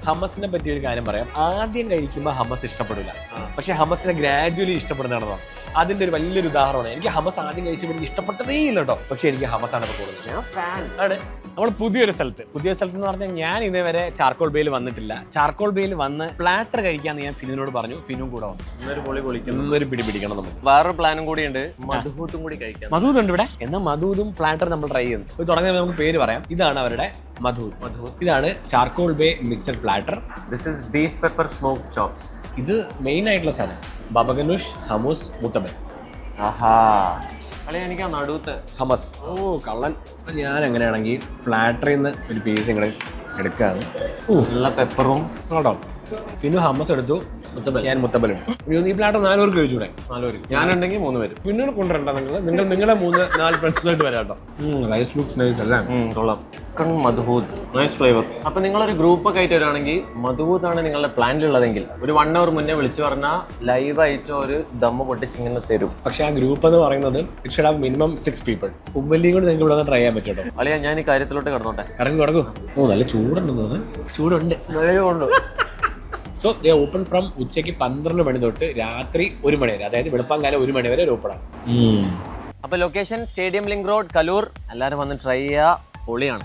ഹമസിനെ പറ്റി ഒരു കാര്യം പറയാം. ആദ്യം കഴിക്കുമ്പോൾ ഹമസ് ഇഷ്ടപ്പെടില്ല, പക്ഷെ ഹമസിനെ ഗ്രാജുവലി ഇഷ്ടപ്പെടുന്നതാണ്. അതിന്റെ ഒരു വലിയൊരു ഉദാഹരണമാണ്. എനിക്ക് ഹമസ് ആദ്യം കഴിച്ചപ്പോൾ എനിക്ക് ഇഷ്ടപ്പെട്ടതേ ഇല്ല കേട്ടോ, പക്ഷെ എനിക്ക് ഹമസ് ആണ് കൂടുതൽ ആണ്. നമ്മൾ പുതിയൊരു സ്ഥലത്ത് എന്ന് പറഞ്ഞാൽ ഞാൻ ഇതേവരെ ചാർക്കോൾ ബേയിൽ വന്നിട്ടില്ല. ചാർക്കോൾ ബേയിൽ വന്ന് പ്ലാറ്റർ കഴിക്കാന്ന് ഞാൻ ഫിനുവിനോട് പറഞ്ഞു. ഫിനും കൂടെ വന്നു. ഇന്നൊരു പിടി പിടിക്കണം നമുക്ക്. വേറൊരു പ്ലാനും കൂടി ഉണ്ട്, മധൂത്തും കൂടി കഴിക്കാം. മധൂത് ഉണ്ട് ഇവിടെ. എന്നാൽ മധൂതും പ്ലാറ്റർ നമ്മൾ ട്രൈ ചെയ്യുന്നു. ഇത് തുടങ്ങുന്ന നമുക്ക് പേര് പറയാം. ഇതാണ് അവരുടെ മധൂത്. ഇതാണ് charcoal bay mixed platter. This is beef pepper smoked chops. ഇത് മെയിൻ ആയിട്ടുള്ള സാധനം. ബബഗനുഷ്, ഹമൂസ്, മുത്തബൻ. ആഹാ, എനിക്ക് ആ നടുത്ത് ഹമസ്. ഓ കള്ളൻ. ഞാൻ എങ്ങനെയാണെങ്കിൽ പ്ലാറ്ററിൽ നിന്ന് ഒരു പീസ് ഇങ്ങനെ എടുക്കാണ്. നല്ല പെപ്പറും കേട്ടോ. പിന്നെ ഹമസ് എടുത്തു, ഞാൻ മുത്തബൽ എടുത്തു. ഈ പ്ലാറ്റർ 4 പേർക്ക് കഴിച്ചൂടെ? 4 പേര്. ഞാനുണ്ടെങ്കിൽ 3 പേര്. പിന്നെ കൊണ്ടുവരണ്ട നിങ്ങളെ 3-4 ഫ്രണ്ട്സായിട്ട് വരാം കേട്ടോ. റൈസ് ലുക്സ് നൈസ് അല്ലേ? കൊള്ളാം. മധുഹൂത് നൈസ് ഫ്ലേവർ. അപ്പൊ നിങ്ങളൊരു ഗ്രൂപ്പ് ഒക്കെ ആയിട്ട് വരുവാണെങ്കിൽ മധുഹൂത് ആണ് നിങ്ങളുടെ പ്ലാനിലുള്ളതെങ്കിൽ ഒരു 1 hour മുന്നേ വിളിച്ചു പറഞ്ഞാൽ ലൈവായിട്ട് ഒരു ദമ്മ് പൊട്ടിച്ചിങ്ങനെ തരും. പക്ഷെ ആ ഗ്രൂപ്പ് എന്ന് പറയുന്നത് it should have minimum 6 people. ഉമ്മലിയും കൂടി നിങ്ങൾക്ക് ഇവിടെ ട്രൈ ചെയ്യാൻ പറ്റും കേട്ടോ. അളിയാ, ഞാൻ ഈ കാര്യത്തിലോട്ട് കിടന്നോട്ടെ. ഇറങ്ങി കിടക്കും. ഓ നല്ല ചൂടുണ്ടെന്നത്. ചൂടുണ്ട്. സോ ദേ ഓപ്പൺ ഫ്രം ഉച്ചയ്ക്ക് 12 മണി തൊട്ട് രാത്രി 1 മണി വരെ, അതായത് വെളുപ്പാങ്കാലം 1 മണി വരെ ഓപ്പൺ ആണ്. അപ്പൊ location stadium link road, Kaloor. എല്ലാവരും വന്ന് ട്രൈ ചെയ്യുക. പൊളിയാണ്.